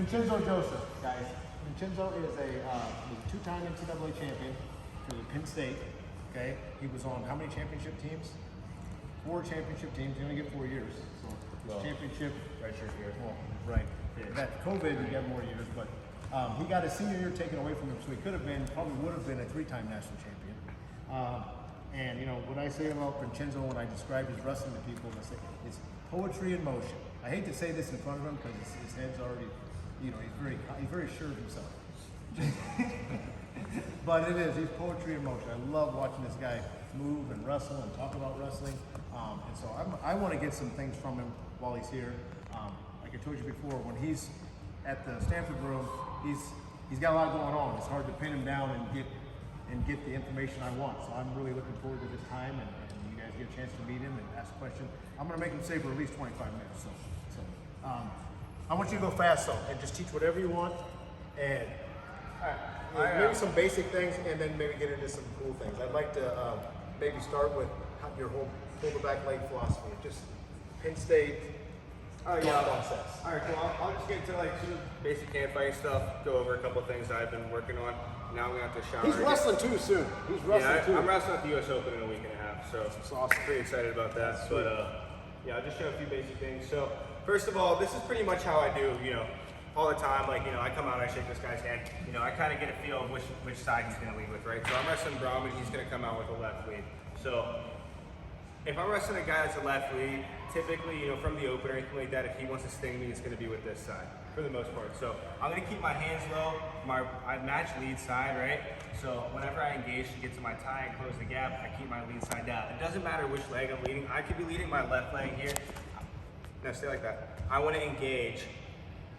Vincenzo Joseph, guys. Vincenzo is a two-time NCAA champion for Penn State. Okay, he was on how many championship teams? 4 championship teams. You only get 4 years. So championship. Redshirt year. Well, right. Yeah. That COVID, you got more years, but he got his senior year taken away from him, so he could have been, probably would have been a 3-time national champion. And you know what I say about Vincenzo when I describe his wrestling to people, I say it's poetry in motion. I hate to say this in front of him because his head's already, you know, he's very sure of himself. But it is, he's poetry in motion. I love watching this guy move and wrestle and talk about wrestling. And so I want to get some things from him while he's here. Like I told you before, when he's at the Stanford room, he's got a lot going on. It's hard to pin him down and get the information I want. So I'm really looking forward to this time, and you guys get a chance to meet him and ask questions. I'm going to make him stay for at least 25 minutes. So I want you to go fast though, and just teach whatever you want, and maybe some basic things, and then maybe get into some cool things. I'd like to maybe start with your whole pull the back leg philosophy, just Penn State. Process. All right, cool. I'll just get into like some basic hand fighting stuff. Go over a couple of things that I've been working on. Now I'm gonna have to shower. He's wrestling too soon. He's wrestling too. I'm wrestling at the U.S. Open in a week and a half, so it's awesome. Pretty excited about that. But yeah, I'll just show a few basic things. So first of all, this is pretty much how I do. You know, all the time. Like, you know, I come out, I shake this guy's hand. You know, I kind of get a feel of which side he's gonna lead with, right? So I'm wrestling Brahman. He's gonna come out with a left lead. So if I'm wrestling a guy that's a left lead, typically, you know, from the open or anything like that, if he wants to sting me, it's going to be with this side, for the most part. So I'm going to keep my hands low. I match lead side, right? So whenever I engage to get to my tie and close the gap, I keep my lead side down. It doesn't matter which leg I'm leading. I could be leading my left leg here. No, stay like that. I want to engage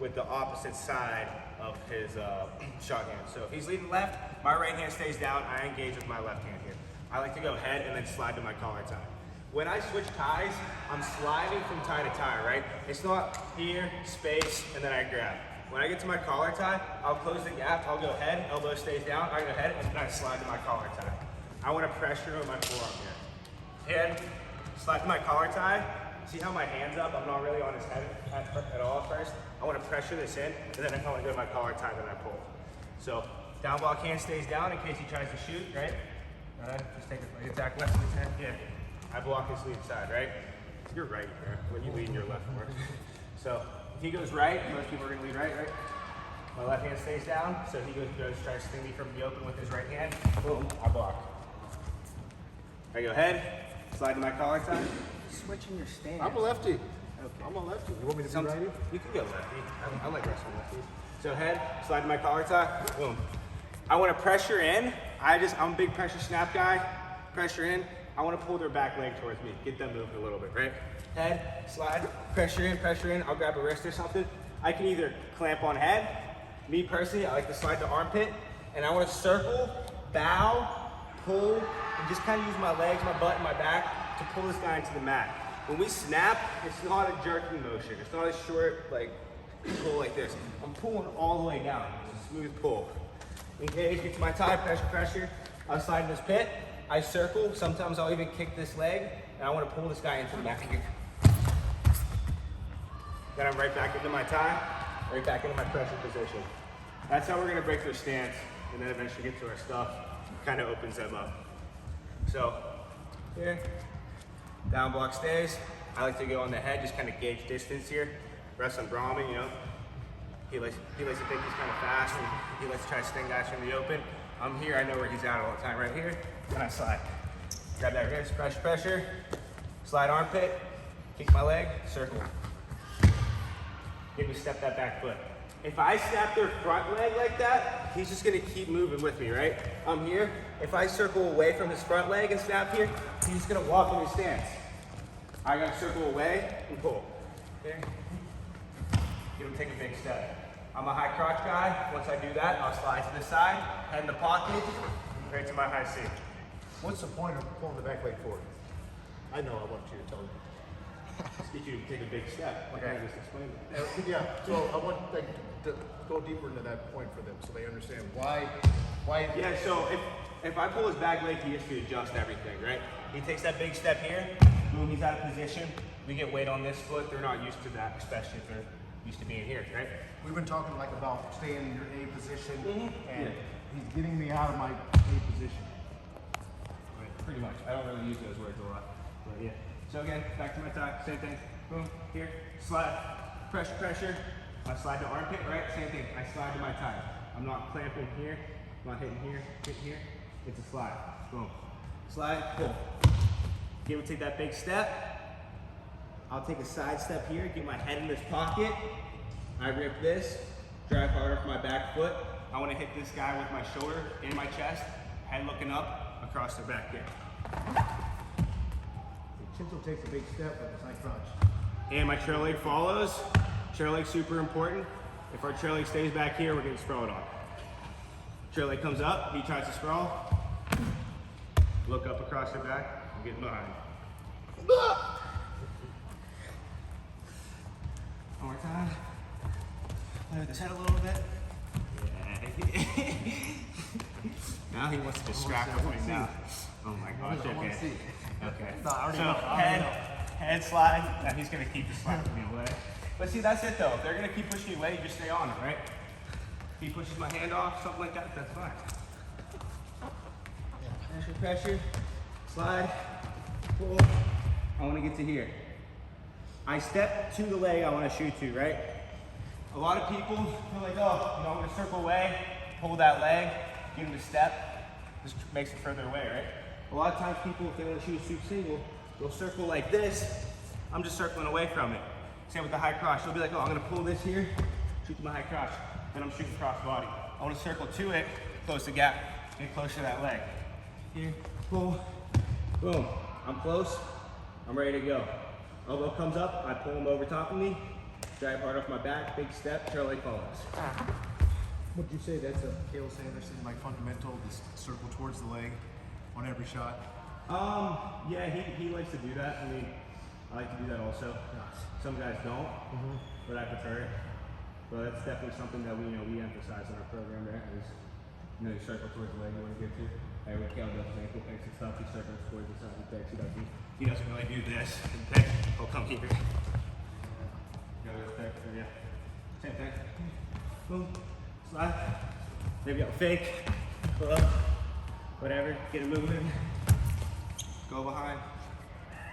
with the opposite side of his shot hand. So if he's leading left, my right hand stays down. I engage with my left hand here. I like to go head and then slide to my collar tie. When I switch ties, I'm sliding from tie to tie, right? It's not here, space, and then I grab. When I get to my collar tie, I'll close the gap, I'll go head, elbow stays down, I go head, and then I slide to my collar tie. I want to pressure with my forearm here. Head, slide to my collar tie. See how my hand's up? I'm not really on his head at all at first. I want to pressure this in, and then if I want to go to my collar tie, then I pull. So, down block hand stays down in case he tries to shoot, right? Just take it, attack left with his hand, yeah. I block his lead side, right? You're right there when you lead your left more. So if he goes right, most people are gonna lead right? My left hand stays down, so he goes tries to sting me from the open with his right hand. Boom, I block. I go head, slide to my collar tie. Switching your stance. I'm a lefty. Okay. I'm a lefty. You want me to be righty? You can go lefty. I like wrestling lefties. So head, slide to my collar tie. Boom. I want to pressure in. I'm a big pressure snap guy. Pressure in. I want to pull their back leg towards me, get them moving a little bit, right? Head, slide, pressure in, I'll grab a wrist or something. I can either clamp on head. Me personally, I like to slide the armpit, and I want to circle, bow, pull, and just kind of use my legs, my butt, and my back to pull this guy into the mat. When we snap, it's not a jerking motion. It's not a short, like, pull like this. I'm pulling all the way down. It's a smooth pull. Engage, get to my tie, pressure. I'll slide in this pit. I circle, sometimes I'll even kick this leg, and I want to pull this guy into the mat. Then I'm right back into my tie, right back into my pressure position. That's how we're going to break their stance, and then eventually get to our stuff. Kind of opens them up. So, here, down block stays. I like to go on the head, just kind of gauge distance here. Rest on Brahman, you know. He likes to think he's kind of fast, and he likes to try to sting guys from the open. I'm here, I know where he's at all the time, right here, and I slide. Grab that wrist, pressure, slide armpit, kick my leg, circle. Get me step that back foot. If I snap their front leg like that, he's just gonna keep moving with me, right? I'm here, if I circle away from his front leg and snap here, he's just gonna walk in his stance. I gotta circle away and pull. Okay? Get him take a big step. I'm a high crotch guy. Once I do that, I'll slide to the side, head in the pocket, right to my high C. What's the point of pulling the back leg forward? I know, I want you to tell me. Just get you to take a big step, like I just explained. Yeah, so I want to go deeper into that point for them so they understand why. Yeah, so if I pull his back leg, he has to adjust everything, right? He takes that big step here, boom, he's out of position. We get weight on this foot. They're not used to that, especially if they're used to being here, right? We've been talking like about staying in your A position, and Yeah. he's getting me out of my A position. Right, pretty much. I don't really use those words a lot, but yeah. So again, back to my tie, same thing. Boom, here, slide, pressure, pressure. I slide to armpit, right? Same thing. I slide to my tie. I'm not clamping here, I'm not hitting here, hitting here. It's a slide. Boom. Slide, pull. Be able to take that big step. I'll take a side step here, get my head in this pocket. I rip this, drive hard off my back foot. I want to hit this guy with my shoulder in my chest, head looking up, across the back kick. Vincenzo takes a big step with a side crunch. And my trail leg follows. Trail leg super important. If our trail leg stays back here, we're getting sprawled on. Trail leg comes up, he tries to sprawl. Look up across the back, I'm getting behind. One more time. Play with his head a little bit. Yeah. Now he wants to distract with me now. Oh my gosh, okay. Okay. So head slide. Now he's gonna keep the slapping me away. But see, that's it though. If they're gonna keep pushing you away, you just stay on it, right? If he pushes my hand off, something like that, that's fine. Pressure, pressure, slide, pull. I wanna get to here. I step to the leg I wanna shoot to, right? A lot of people feel like, oh, I'm gonna circle away, pull that leg, get him to step, just makes it further away, right? A lot of times people, if they wanna shoot a super single, they'll circle like this. I'm just circling away from it. Same with the high crotch. They'll be like, oh, I'm gonna pull this here, shoot to my high crotch, then I'm shooting cross body. I wanna circle to it, close the gap, get close to that leg. Here, pull, boom. I'm close, I'm ready to go. Elbow comes up, I pull him over top of me, drive hard off my back, big step, trail leg follows. Would you say that's a Cale Sanderson like fundamental, this circle towards the leg on every shot? Yeah, he likes to do that. I mean, I like to do that also. Some guys don't, but I prefer it. But that's definitely something that we emphasize in our program, right? Is, you circle towards the leg you want to get to. Hey, when Cale does his ankle picks and stuff, he circles towards the side of the picks. He doesn't really do this. He'll come here. Yeah. Same thing. Boom. Slide. Maybe I'll fake. Pull up. Whatever. Get it moving. Go behind.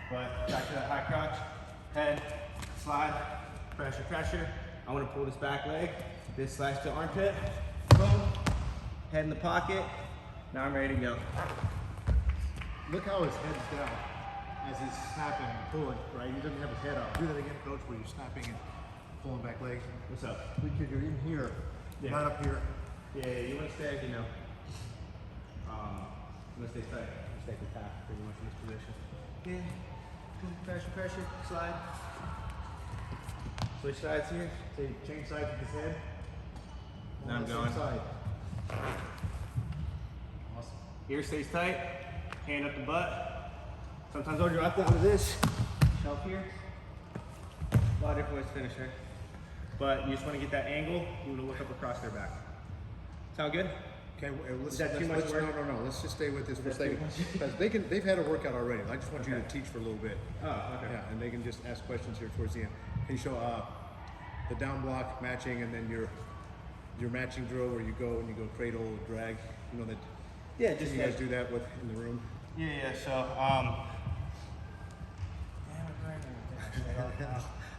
But back to that high crotch. Head. Slide. Pressure, pressure. I want to pull this back leg. This slides to armpit. Boom. Head in the pocket. Now I'm ready to go. Look how his head's down as he's snapping and pulling, right? He doesn't have his head up. Do that again, coach, where you're snapping and pulling back leg. What's up? You're in here, not up here. Yeah, you want to stay, you want to stay tight. Stay compact pretty much in this position. Yeah. Pressure, pressure, slide. Switch sides here. So you change sides with his head. Now I'm going. Side. Awesome. Ear stays tight. Hand up the butt. Sometimes I'll drop down to this. Shelf here. A lot of different ways to finish here. But you just want to get that angle. You want to look up across their back. Sound good? Okay, Is that too much work? No. Let's just stay with this for a second. Because they've had a workout already. I just want you to teach for a little bit. Oh, okay. Yeah, and they can just ask questions here towards the end. Can you show the down block matching and then your matching drill where you go and you go cradle, drag, that. Yeah, just you guys do that with in the room. Yeah. So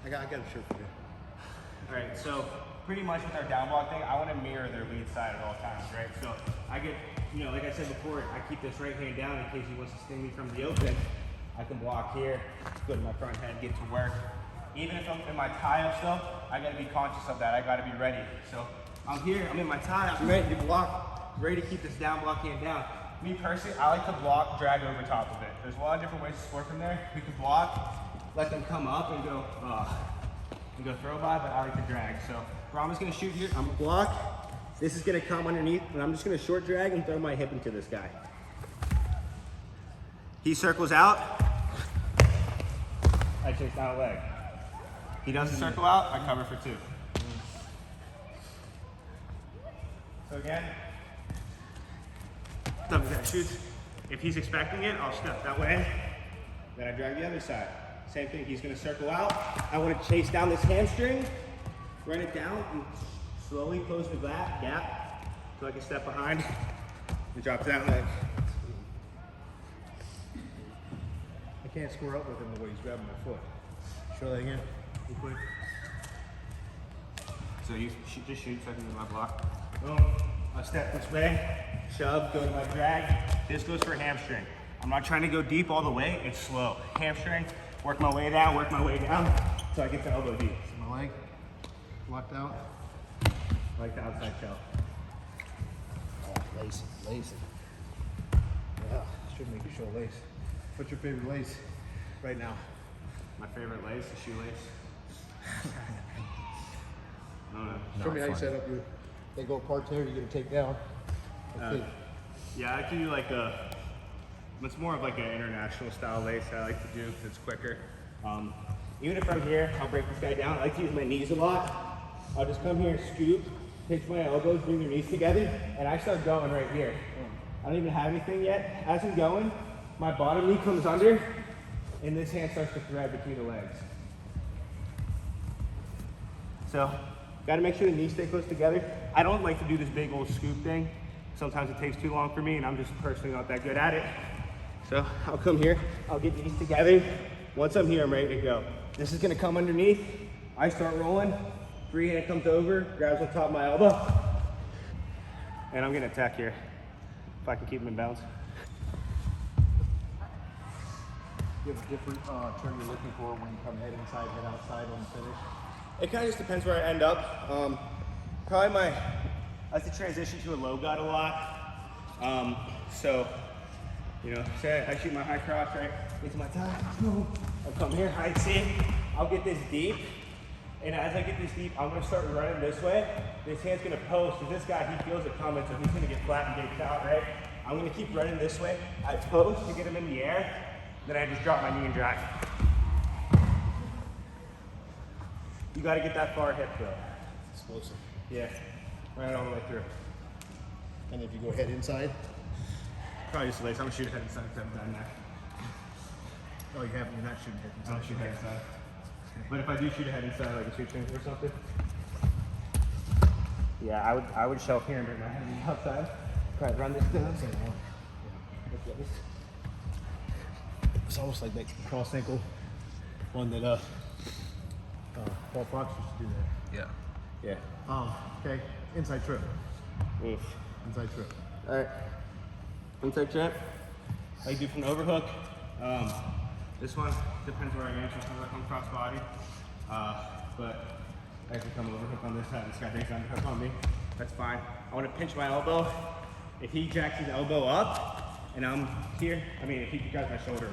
I got a shirt for you. all right. So pretty much with our down block thing, I want to mirror their lead side at all times, right? So I get, like I said before, I keep this right hand down in case he wants to sting me from the open. I can block here, go to my front head, get to work. Even if I'm in my tie-up stuff, I got to be conscious of that. I got to be ready. So I'm here, I'm in my tie, I'm ready to block, ready to keep this down block hand down. Me personally, I like to block, drag over top of it. There's a lot of different ways to score from there. We can block, let them come up and go throw by, but I like to drag. So Brahma's gonna shoot here, I'm gonna block. This is gonna come underneath, and I'm just gonna short drag and throw my hip into this guy. He circles out, I chase down a leg. He doesn't circle out, I cover for two. So again, double that shoots. If he's expecting it, I'll step that way. Then I drag the other side. Same thing, he's gonna circle out. I wanna chase down this hamstring. run it down, and slowly close the gap, so I can step behind and drop that leg. I can't square up with him the way he's grabbing my foot. Show that again, real quick. So you just shoot so I can do my block. Boom. I step this way, shove, go to my drag. This goes for hamstring. I'm not trying to go deep all the way, it's slow. Hamstring, work my way down, so I get to elbow deep. See my leg locked out. Like the outside shell. Oh, lace. Yeah, should make you show lace. What's your favorite lace right now? My favorite lace, the shoelace. I don't know. Show me how you set up your, they go parterre, you're gonna take down. Yeah, I can do like it's more of like an international style lace I like to do because it's quicker. Even if I'm here, I'll break this guy down. I like to use my knees a lot. I'll just come here, scoop, pinch my elbows, bring your knees together, and I start going right here. I don't even have anything yet. As I'm going, my bottom knee comes under, and this hand starts to thread between the legs. So, gotta make sure the knees stay close together. I don't like to do this big old scoop thing. Sometimes it takes too long for me, and I'm just personally not that good at it. So, I'll come here, I'll get knees together. Once I'm here, I'm ready to go. This is gonna come underneath. I start rolling. Free hand comes over, grabs on top of my elbow. And I'm gonna attack here, if I can keep him in bounds. You have a different turn you're looking for when you come head inside, head outside on the finish? It kind of just depends where I end up. Probably I like to transition to a low guard a lot. So, you know, say I shoot my high cross, right? Into my tie, I'll come here, hide seat. I'll get this deep. And as I get this deep, I'm gonna start running this way. This hand's gonna post, because this guy, he feels it coming, so he's gonna get flat and get out, right? I'm gonna keep running this way. I post to get him in the air, then I just drop my knee and drag. You gotta get that far hip though. Explosive. Yeah, right all the way through. And if you go head inside, Probably just lace. I'm gonna shoot head inside because I haven't done that. oh, you're not shooting head I inside. don't shoot head inside. But if I do shoot a head inside, like a shoot change or something, yeah, I would shelf here and bring my head on the outside. Try to run this down. It's almost like that cross ankle one that Paul Fox used to do that. Yeah. Okay, inside trip. Oof. Inside trip. All right. Inside trip. I do from the overhook. This one depends where I am. Sometimes I come cross body. But I can come overhook on this side. This guy takes underhook on me. That's fine. I want to pinch my elbow. If he jacks his elbow up and I'm here, I mean, if he grabs my shoulder,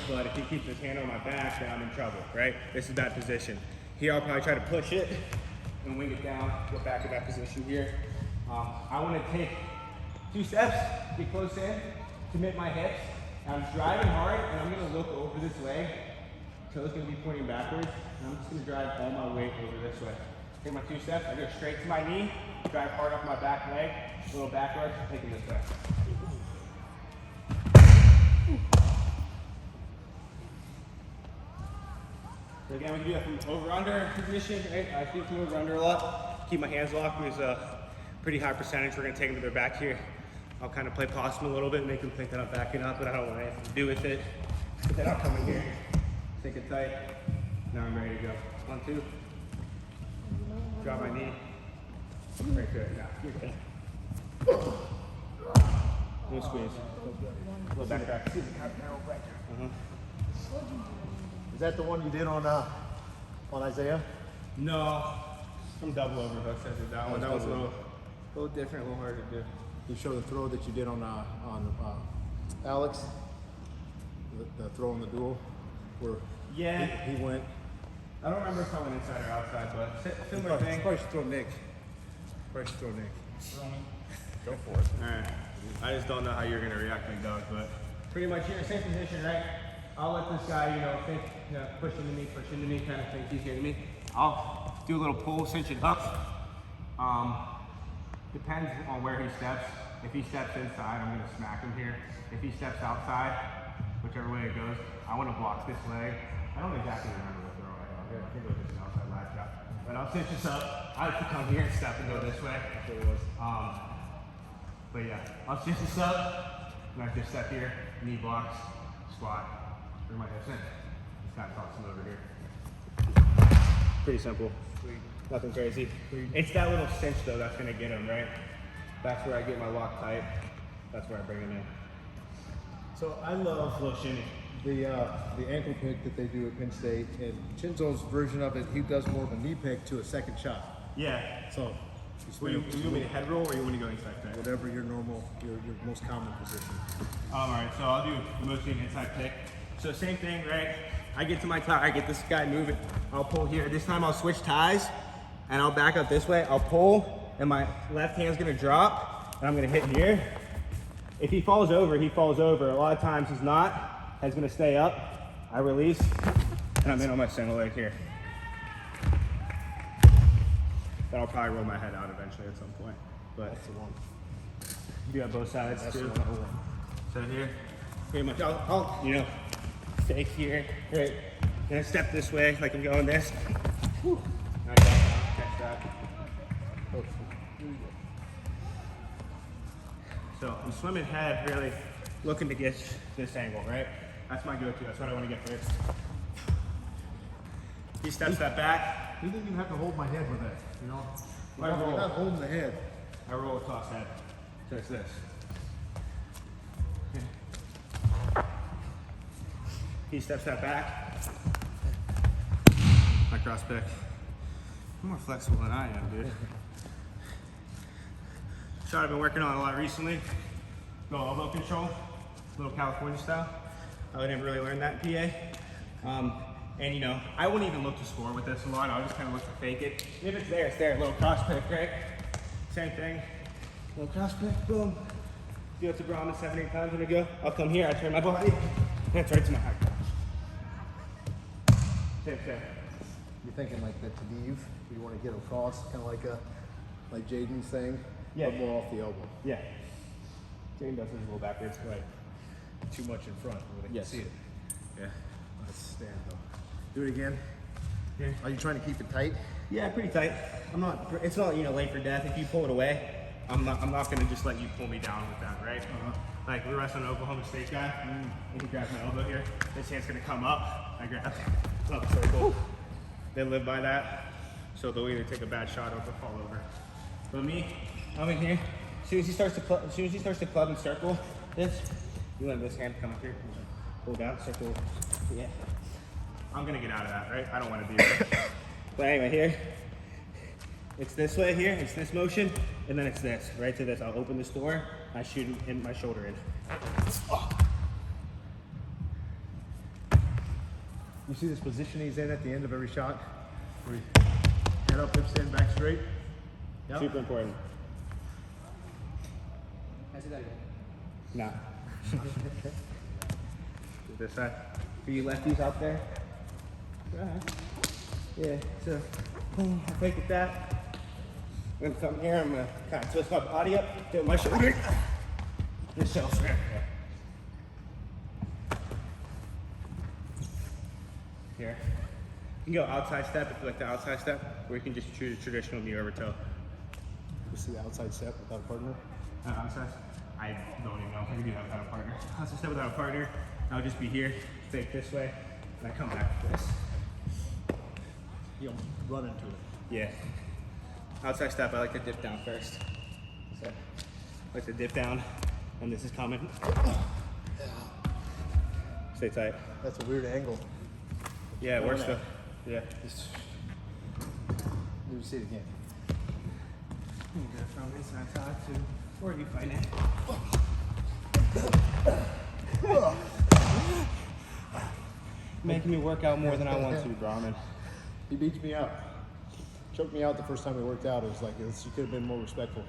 but if he keeps his hand on my back, then I'm in trouble, right? This is bad position. Here, I'll probably try to push it and wing it down, go back to that position here. I want to take 2 steps, get close in, commit my hips. I'm driving hard, and I'm going to look over this leg. Toe's going to be pointing backwards, and I'm just going to drive all my weight over this way. Take my 2 steps, I go straight to my knee, drive hard off my back leg, a little backwards, taking this way. So again, we can do that from over-under position, right? I shoot from over-under a lot. Keep my hands locked because a pretty high percentage. We're going to take them to their back here. I'll kind of play possum a little bit, make them think that I'm backing up, but I don't want anything to do with it. Then I'll come in here, take it tight. Now I'm ready to go. 1, 2. Drop my knee. Right to it. Now, you're good. No squeeze. A little back crack. Is that the one you did on Isaiah? No. From double overhooks, I did that one. That was a little different, a little harder to do. You show the throw that you did on Alex, the throw in the duel, where Yeah. he went. I don't remember if I went inside or outside, but similar You thing. probably should throw Nick. Probably should throw Nick. Go for it. Alright. I just don't know how you're gonna react like Doug, but pretty much here, same position, right? I'll let this guy, think, push into me, kind of think he's getting me. I'll do a little pull, cinch it up. Depends on where he steps. If he steps inside, I'm gonna smack him here. If he steps outside, whichever way it goes, I wanna block this leg. I don't exactly remember the throw I think it was just an outside lat drop. But I'll cinch this up. I have to come here and step and go this way. But yeah, I'll cinch this up, and I just step here, knee blocks, squat, bring my hips in. Just kind of toss them over here. Pretty simple. Sweet. Nothing crazy. Sweet. It's that little cinch though that's gonna get him, right? That's where I get my lock tight. That's where I bring him in. So I love A little shimmy. the ankle pick that they do at Penn State, and Chinzo's version of it, he does more of a knee pick to a second shot. Yeah. So You want me to head roll or you want to go inside pick? whatever your most common position. All right, so I'll do mostly an inside pick. So same thing, right? I get to my tie, I get this guy moving. I'll pull here. This time I'll switch ties and I'll back up this way. I'll pull and my left hand's gonna drop and I'm gonna hit here. If he falls over, he falls over. A lot of times he's not. He's gonna stay up. I release and I'm in on my single leg here. Then I'll probably roll my head out eventually at some point. But That's the one. you have both sides That's too. the one. So here, pretty much, I'll you know, fake here, right? Then I step this way, like I'm going this. Whew. I got that, catch that. Oh, So I'm swimming head, really looking to get this angle, right? That's my go-to, that's what I want to get first. He steps that back, he didn't even have to hold my head with it, you know? I roll. You're not holding the head. I roll a toss head. So it's this. He steps that back. My cross pick. You're more flexible than I am, dude. Shot I've been working on a lot recently. Go elbow control, little California style. I didn't really learn that in PA. And you know, I wouldn't even look to score with this a lot. I'll just kind of look to fake it. If it's there, it's there. Little cross pick, right? Same thing. Little cross pick, boom. Do it to Brahman 7-8 times when I go. I'll come here, I turn my body, and it's right to my high crotch. Same thing. You're thinking like that to leave, you want to get across, kind of like Jaden's thing, Yeah. but more off the elbow. Yeah. Jane does this a little backwards. Right. Too much in front where they can Yes. see it. Yeah. Let's stand though. Do it again. Yeah. Are you trying to keep it tight? Yeah, pretty tight. It's not, you know, late for death. If you pull it away, I'm not gonna just let you pull me down with that, right? Like we're wrestling an Oklahoma State guy, and he grabs my elbow here. His hand's gonna come up. I grab up circle. They live by that, so they'll either take a bad shot or they'll fall over. But me, I'm in here. As soon as he starts to club and circle this, you let this hand come up here, pull down, circle. Yeah. I'm gonna get out of that, right? I don't want to be there. But anyway, here, it's this way here, it's this motion, and then it's this, right to this. I'll open this door, I shoot in my shoulder in. You see this position he's in at the end of every shot? Where he head up, hips in, back straight? Yep. Super important. I see that again. Nah. This side. For you lefties out there. Yeah, so boom, I fake it that. I'm gonna come here, I'm gonna kind of twist my body up, hit my shoulder. This shell strap. Here. You can go outside step if you like the outside step, or you can just shoot a traditional knee over toe. You see the outside step without a partner? Outside? I don't even know if I can do that without a partner. Outside step without a partner, I'll just be here, fake this way, and I come back with this. You'll run into it. Yeah. Outside step, I like to dip down first. So, I like to dip down, and this is coming. Stay tight. That's a weird angle. Yeah, it works though. Yeah. Let me see it again. You go from inside side to where you find it. Making me work out more than I want to, Brahman. He beats me out. Choked me out the first time we worked out. It was like, you could have been more respectful.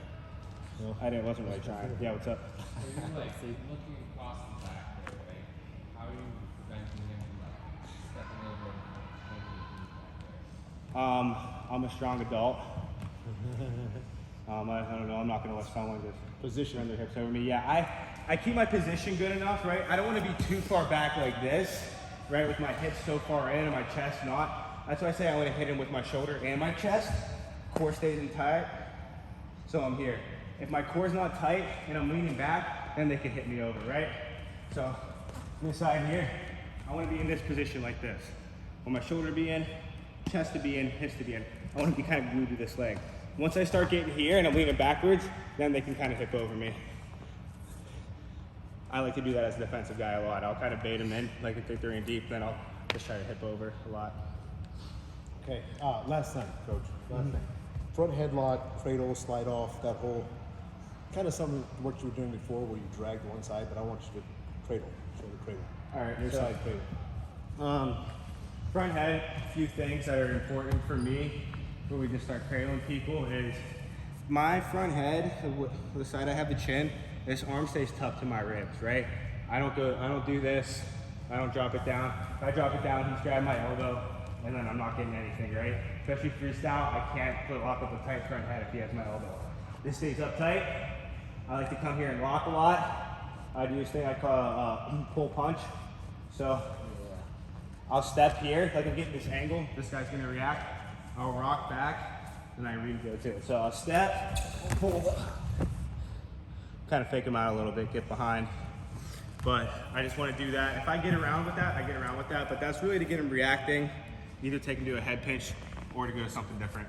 You know? Wasn't really trying. Yeah, what's up? Are you like looking across the back there, like how are you preventing him from like stepping over and making you back there? I'm a strong adult. I don't know. I'm not gonna let someone just Position. run their hips over me. Yeah, I keep my position good enough, right? I don't want to be too far back like this, right? With my hips so far in and my chest not. That's why I say I want to hit him with my shoulder and my chest. Core stays in tight, so I'm here. If my core's not tight and I'm leaning back, then they can hit me over, right? So this side here, I want to be in this position like this. I want my shoulder to be in, chest to be in, hips to be in. I want to be kind of glued to this leg. Once I start getting here and I'm leaning backwards, then they can kind of hip over me. I like to do that as a defensive guy a lot. I'll kind of bait them in, like if they're in deep, then I'll just try to hip over a lot. Okay, last thing, Coach. Last thing. Front headlock, cradle, slide off, that whole kind of something what you were doing before where you dragged one side, but I want you to cradle, show the cradle. All right, Your so, side cradle. Front head, a few things that are important for me when we just start cradling people is my front head, the side I have the chin, this arm stays tucked to my ribs, right? I don't do this, I don't drop it down. If I drop it down, he's grabbing my elbow, and then I'm not getting anything, right? Especially freestyle, I can't lock up a tight front head if he has my elbow. This stays up tight. I like to come here and lock a lot. I do this thing I call a pull punch. So I'll step here, like I'm getting this angle, this guy's gonna react. I'll rock back, and I re-go too. So I'll step, pull, kind of fake him out a little bit, get behind. But I just want to do that. If I get around with that, I get around with that. But that's really to get him reacting, either take him to a head pinch or to go to something different.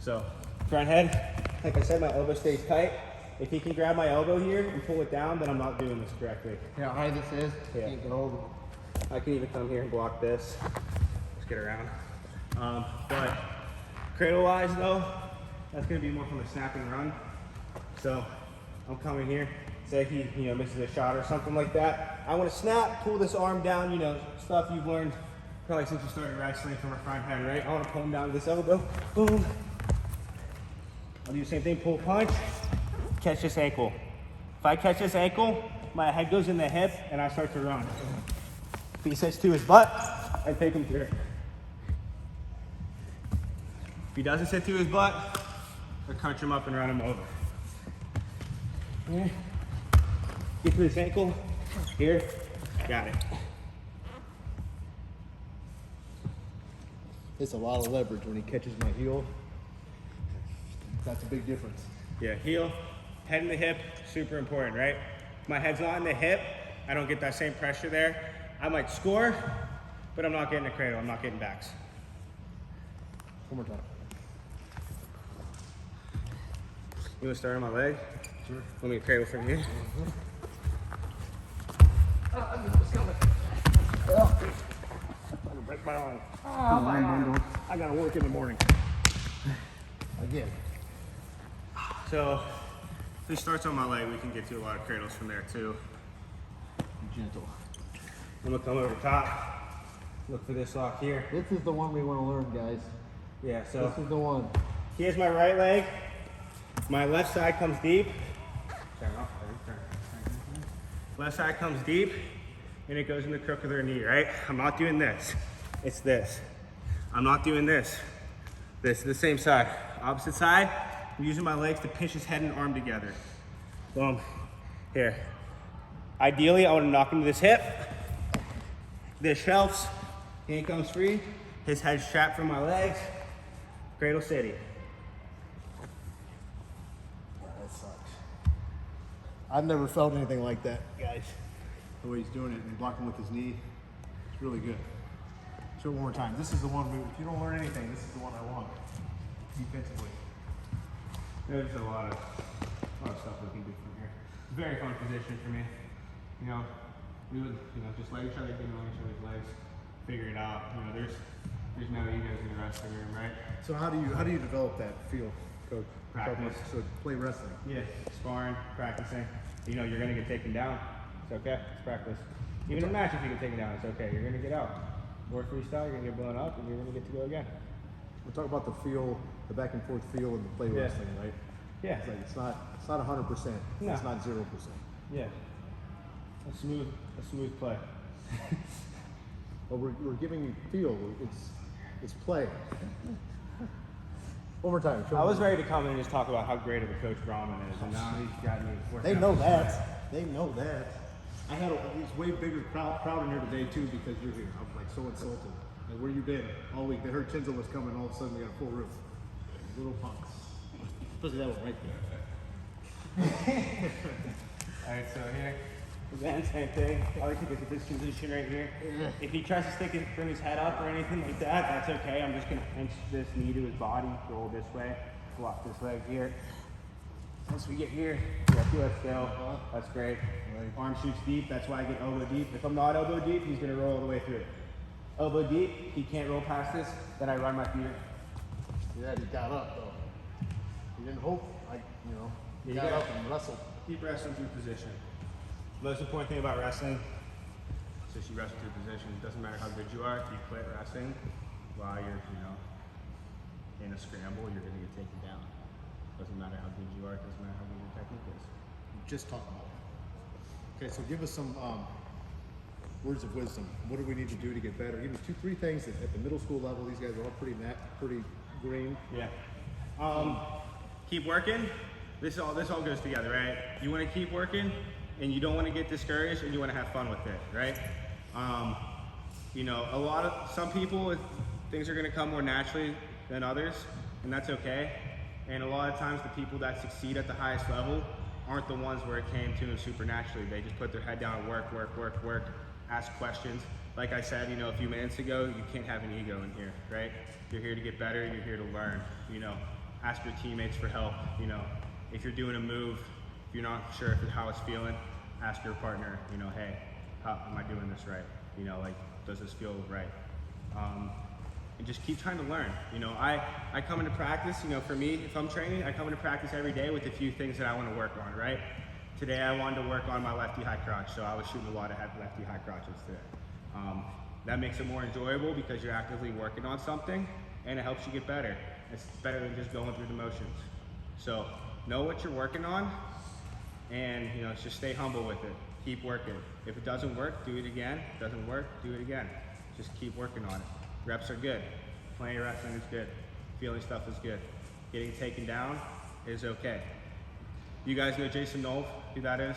So front head, like I said, my elbow stays tight. If he can grab my elbow here and pull it down, then I'm not doing this correctly. Yeah, how high this is? Yeah. You can hold I can even come here and block this. Let's get around. But cradle-wise though, that's gonna be more from a snap and run. So I'm coming here, say he misses a shot or something like that. I want to snap, pull this arm down, stuff you've learned probably since you started wrestling from a front head, right? I want to pull him down to this elbow, boom. I'll do the same thing, pull punch, catch this ankle. If I catch this ankle, my head goes in the hip and I start to run. If he sits to his butt, I take him through. If he doesn't sit to his butt, I crunch him up and run him over. Here. Get to this ankle. Here. Got it. It's a lot of leverage when he catches my heel. That's a big difference. Yeah, heel, head in the hip, super important, right? If my head's not in the hip, I don't get that same pressure there. I might score, but I'm not getting a cradle, I'm not getting backs. One more time. You wanna start on my leg? Sure. Want me to cradle from here? Break my arm. Oh, my arm. I gotta work in the morning. Again. So, if he starts on my leg, we can get to a lot of cradles from there too. Be gentle. I'm gonna come over top, look for this lock here. This is the one we want to learn, guys. Yeah, so This is the one. here's my right leg. My left side comes deep. Left side comes deep, and it goes in the crook of their knee, right? I'm not doing this. It's this. I'm not doing this. This is the same side. Opposite side, I'm using my legs to pinch his head and arm together. Boom. Here. Ideally, I want to knock him to this hip. This shelves. Hand comes free. His head's strapped from my legs. Cradle city. That sucks. I've never felt anything like that, guys. The way he's doing it and blocking with his knee, it's really good. Show it one more time. This is the one, if you don't learn anything, this is the one I want. Defensively. There's a lot of stuff we can do from here. Very fun position for me. We would, just let each other get on each other's legs, figure it out. There's no egos in the wrestling room, right? So how do you develop that feel, Coach? Practice. So play wrestling. Yeah, sparring, practicing. You're gonna get taken down. It's okay. It's practice. Even in a match, if you get taken down, it's okay. You're gonna get out. Or freestyle, you're gonna get blown up, and you're gonna get to go again. We're talking about the feel, the back and forth feel in the play Yeah. wrestling, right? Yeah. It's not 100%. No. It's not 0%. Yeah. A smooth play. But we're giving you feel. It's play. One more time. Show I me. was ready to come in and just talk about how great of a coach Brahman is, and now he's got me working They out know this that. way. They know that. I had a way bigger crowd in here today too because you're here. I'm like so insulted. Like, where you been all week? They heard Chinzo was coming, all of a sudden we got a full room. Little punks. Especially that one right there. Alright, so here, again, same thing. I like to get to this position right here. If he tries to bring his head up or anything like that, that's okay. I'm just gonna pinch this knee to his body, roll this way, block this leg here. Once we get here, yeah, feel it still. That's great. Arm shoots deep, that's why I get elbow deep. If I'm not elbow deep, he's gonna roll all the way through. Elbow deep, he can't roll past this, then I run my feet. Yeah, he got up though. He didn't hope, he got up and wrestled. Keep wrestling through position. Most important thing about wrestling is just you wrestle through position. It doesn't matter how good you are, if you quit wrestling while you're, in a scramble, you're gonna get taken down. Doesn't matter how good you are, it doesn't matter how good your technique is. Just talk about it. Okay, so give us some words of wisdom. What do we need to do to get better? Even 2-3 things that at the middle school level, these guys are all pretty green. Yeah. Keep working. This all goes together, right? You want to keep working, and you don't want to get discouraged, and you want to have fun with it, right? Some people, things are going to come more naturally than others, and that's okay. And a lot of times, the people that succeed at the highest level aren't the ones where it came to them supernaturally. They just put their head down and work, ask questions. Like I said, a few minutes ago, you can't have an ego in here, right? You're here to get better, you're here to learn, ask your teammates for help, if you're doing a move, if you're not sure how it's feeling, ask your partner, hey, how am I doing this right? Does this feel right? And just keep trying to learn. I come into practice, for me, if I'm training, I come into practice every day with a few things that I want to work on, right? Today I wanted to work on my lefty high crotch, so I was shooting a lot of lefty high crotches today. That makes it more enjoyable because you're actively working on something and it helps you get better. It's better than just going through the motions. So know what you're working on and just stay humble with it. Keep working. If it doesn't work, do it again. If it doesn't work, do it again. Just keep working on it. Reps are good. Playing wrestling is good. Feeling stuff is good. Getting taken down is okay. You guys know Jason Knoll, who that is?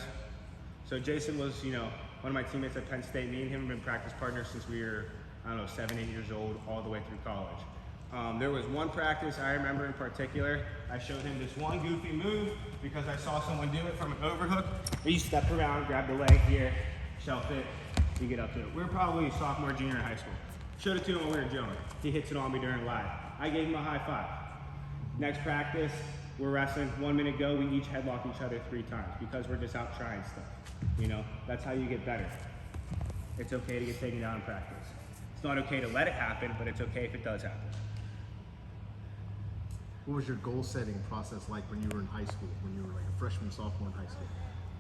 So Jason was, one of my teammates at Penn State. Me and him have been practice partners since we were, 7, 8 years old, all the way through college. There was one practice I remember in particular. I showed him this one goofy move because I saw someone do it from an overhook. You step around, grab the leg here, shelf it, you get up to it. We're probably sophomore, junior in high school. Showed it to him when we were drilling. He hits it on me during live. I gave him a high five. Next practice, we're wrestling, 1 minute go, we each headlock each other 3 times because we're just out trying stuff. That's how you get better. It's okay to get taken down in practice. It's not okay to let it happen, but it's okay if it does happen. What was your goal setting process like when you were in high school, when you were like a freshman, sophomore in high school?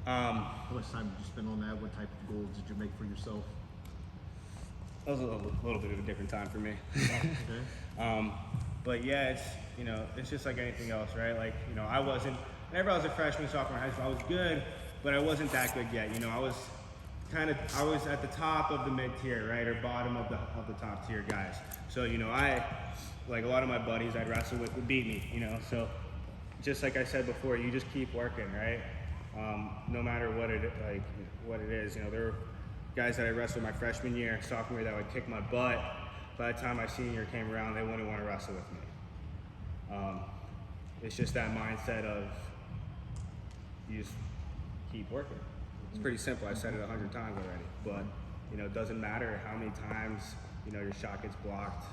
How much time did you spend on that? What type of goals did you make for yourself? That was a little bit of a different time for me. Okay. But yeah, it's just like anything else, right? Whenever I was a freshman, sophomore in high school, I was good, but I wasn't that good yet. I was at the top of the mid tier, right, or bottom of the top tier guys. So like a lot of my buddies I'd wrestle with would beat me, So just like I said before, you just keep working, right? No matter what it is. There were guys that I wrestled my freshman year, sophomore year that would kick my butt. By the time my senior year came around, they wouldn't want to wrestle with me. It's just that mindset of you just keep working. It's pretty simple. I said it 100 times already, but it doesn't matter how many times your shot gets blocked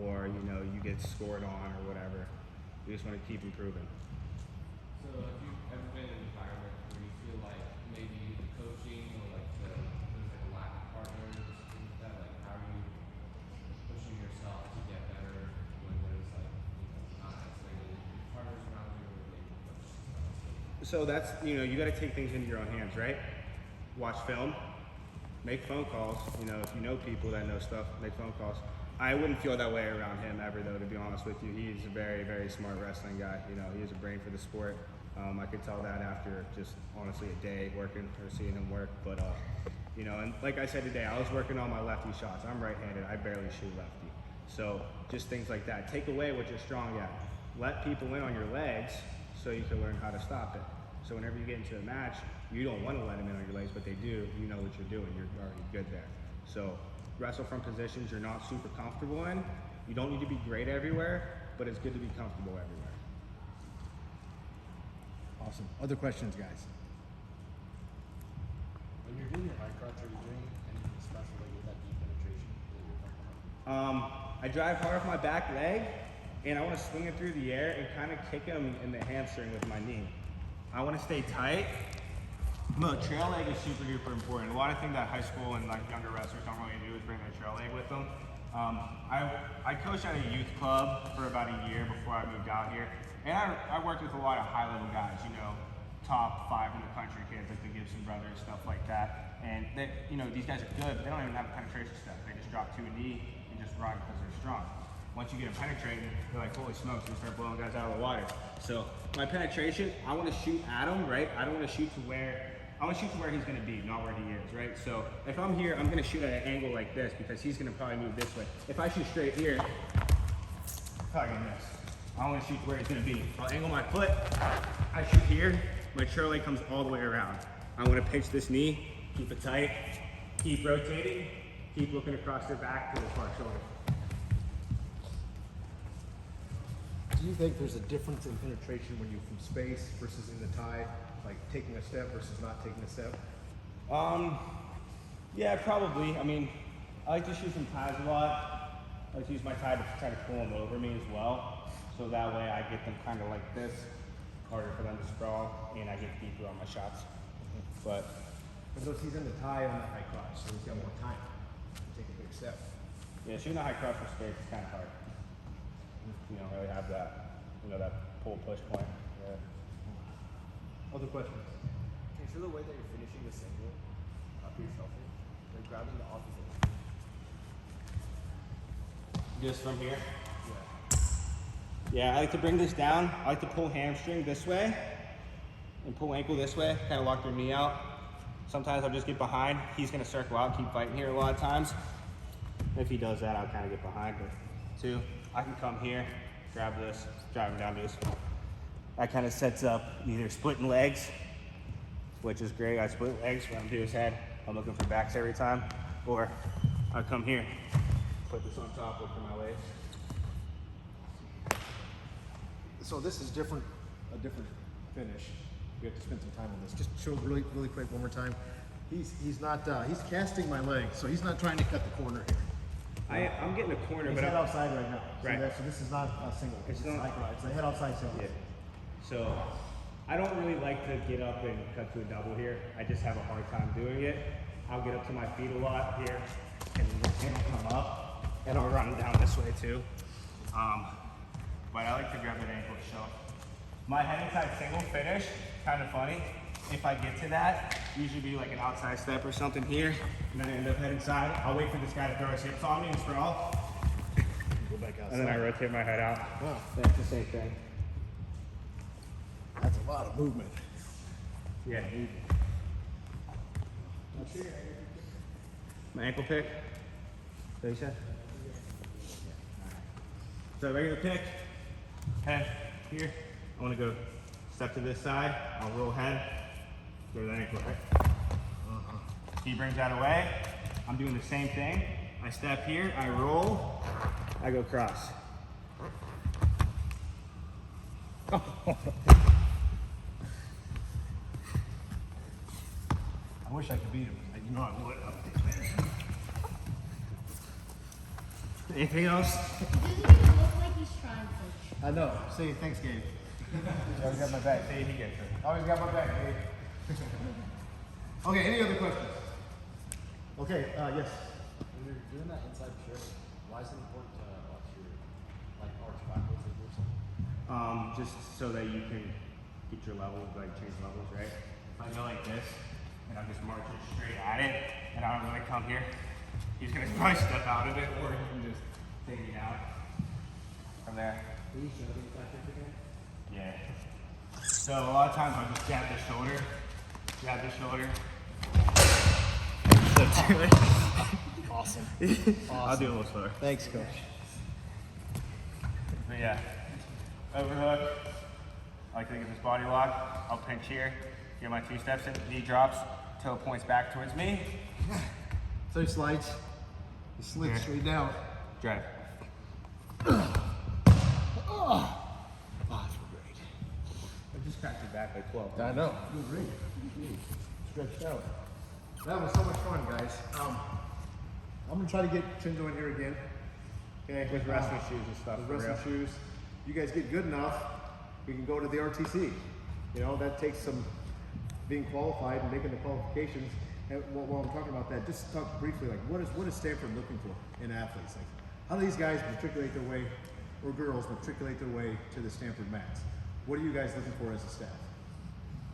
or you get scored on or whatever. You just want to keep improving. So have you ever been in an environment where you feel like maybe the coaching or there's a lack of partners, things like that? Like how are you pushing yourself to get better when there's not necessarily partners around you or maybe coach? So that's, you got to take things into your own hands, right? Watch film, make phone calls. If you know people that know stuff, make phone calls. I wouldn't feel that way around him ever, though, to be honest with you. He's a very, very smart wrestling guy. He has a brain for the sport. I could tell that after just, honestly, a day working or seeing him work. But, and like I said today, I was working on my lefty shots. I'm right-handed. I barely shoot lefty. So just things like that. Take away what you're strong at. Let people in on your legs so you can learn how to stop it. So whenever you get into a match, you don't want to let them in on your legs, but they do. You know what you're doing. You're already good there. So wrestle from positions you're not super comfortable in. You don't need to be great everywhere, but it's good to be comfortable everywhere. Awesome. Other questions, guys? When you're doing your high crotch, are you doing anything special like with that deep penetration that you're talking about? I drive hard off my back leg, and I want to swing it through the air and kind of kick him in the hamstring with my knee. I want to stay tight. Look, trail leg is super duper important. A lot of things that high school and like younger wrestlers don't really do is bring their trail leg with them. I coached at a youth club for about a year before I moved out here, and I worked with a lot of high level guys, you know, top 5 in the country kids like the Gibson brothers, stuff like that. And they, you know, these guys are good, but they don't even have a penetration step. They just drop to a knee and just run because they're strong. Once you get them penetrating, they're like, holy smokes, you start blowing guys out of the water. So my penetration, I want to shoot at him, right? I don't want to shoot to where, I want to shoot to where he's going to be, not where he is, right? So if I'm here, I'm going to shoot at an angle like this because he's going to probably move this way. If I shoot straight here, probably going to miss. I want to shoot where he's going to be. I'll angle my foot, I shoot here, my trail leg comes all the way around. I want to pinch this knee, keep it tight, keep rotating, keep looking across their back to the far shoulder. Do you think there's a difference in penetration when you're from space versus in the tie, like taking a step versus not taking a step? Yeah, probably. I mean, I like to shoot some ties a lot. I like to use my tie to try to pull them over me as well. So that way I get them kind of like this, harder for them to sprawl, and I get deeper on my shots. But So he's in the tie on the high crotch, so he's got more time to take a big step. yeah, shooting a high cross for space is kind of hard. You don't really have that, you know, that pull-push point. Yeah. Other questions? Can you show the way that you're finishing the single after you're shuffling? Like grabbing the opposite. Just from here? Yeah. Yeah, I like to bring this down. I like to pull hamstring this way and pull ankle this way, kind of lock their knee out. Sometimes I'll just get behind. He's going to circle out, keep fighting here a lot of times. If he does that, I'll kind of get behind. But 2, I can come here, grab this, drive him down to this. That kind of sets up either splitting legs, which is great. I split legs, run to his head. I'm looking for backs every time. Or I come here, put this on top, look for my legs. So this is different, a different finish. We have to spend some time on this. Just show really quick one more time. He's casting my leg, so he's not trying to cut the corner here. I'm getting a corner, He's but head outside right now. Right. So this is not a single. It's not- high crotch. It's a head outside single. Yeah. So I don't really like to get up and cut to a double here. I just have a hard time doing it. I'll get up to my feet a lot here, and I'll come up, and I'll run down this way too. But I like to grab that ankle to show. My head inside single finish, kind of funny. If I get to that, usually be like an outside step or something here, and then I end up head inside. I'll wait for this guy to throw his hips on me and sprawl, Go back outside. and then I rotate my head out. Wow, That's the same thing. that's a lot of movement. Yeah. My ankle pick. So you said? So regular pick, head here. I want to go step to this side. I'll roll head, go to the ankle, right? He brings that away. I'm doing the same thing. I step here, I roll, I go cross. I wish I could beat him. You know I would. Anything else? He doesn't even look like he's trying, Coach. I know. Say thanks, Gabe. You always got my back. See, he gets it. Always got my back, Gabe. Okay, any other questions? Okay, yes. When you're doing that inside shift, why is it important to watch your like arch backwards like or something? Just so that you can get your levels, like change levels, right? If I go like this, and I'm just marching straight at it, and I don't really come here, he's gonna probably step out of it, or he can just take it out from there. Can you show the inside shift again? Yeah. So a lot of times I'll just grab this shoulder, Awesome. I'll do a little slower. Thanks, Coach. But yeah, overhook. I like to get this body lock. I'll pinch here, get my 2 steps in, knee drops, toe points back towards me. So he slides. It slips Yeah. straight down. Drive. Oh, that's great. I just cracked your back by 12. I know. Good ring. Stretched out. That was so much fun, guys. I'm gonna try to get Vincenzo in here again. Okay. With wrestling shoes and stuff. With for wrestling real. shoes. You guys get good enough, we can go to the RTC. You know, that takes some being qualified and making the qualifications. And while I'm talking about that, just talk briefly, like what is Stanford looking for in athletes? Like, how do these guys matriculate their way, or girls matriculate their way to the Stanford mats? What are you guys looking for as a staff?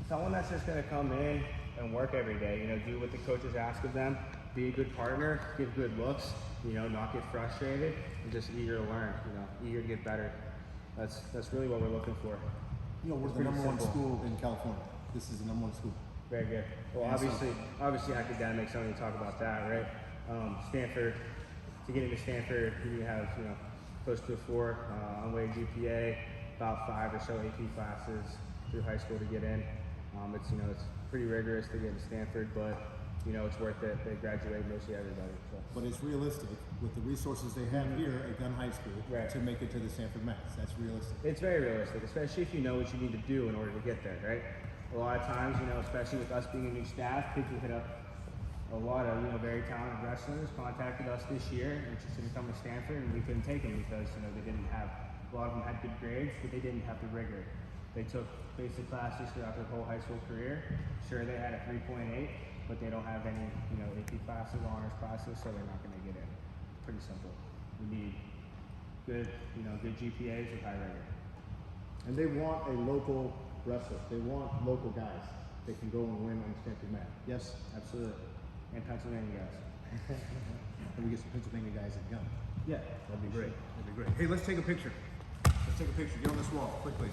Someone that's just going to come in and work every day, you know, do what the coaches ask of them, be a good partner, give good looks, you know, not get frustrated, and just eager to learn, you know, eager to get better. That's really what we're looking for. You know, we're It's the pretty number one simple. school in California. This is the number one school. Very good. Well, And so- obviously academics, I don't need to talk about that, right? Stanford, to get into Stanford, you have, you know, close to a 4 on-way GPA, about 5 or so AP classes through high school to get in. It's, you know, it's pretty rigorous to get into Stanford, but, you know, it's worth it. They graduate mostly everybody. So. But it's realistic with the resources they have here at Gun High School Right. to make it to the Stanford mats. That's realistic. It's very realistic, especially if you know what you need to do in order to get there, right? A lot of times, you know, especially with us being a new staff, kids will hit up a lot of, you know, very talented wrestlers contacted us this year, interested in coming to Stanford, and we couldn't take them because, you know, they didn't have, a lot of them had good grades, but they didn't have the rigor. They took basic classes throughout their whole high school career. Sure, they had a 3.8, but they don't have any, you know, AP classes, honors classes, so they're not going to get in. Pretty simple. We need good, you know, good GPAs with high rigor. And they want a local wrestler. They want local guys that can go and win on the Stanford mat. Yes? Absolutely. And Pennsylvania guys. And we get some Pennsylvania guys at Gun. Yeah, That'd be great. That'd be great. Hey, let's take a picture. Let's take a picture. Get on this wall quickly.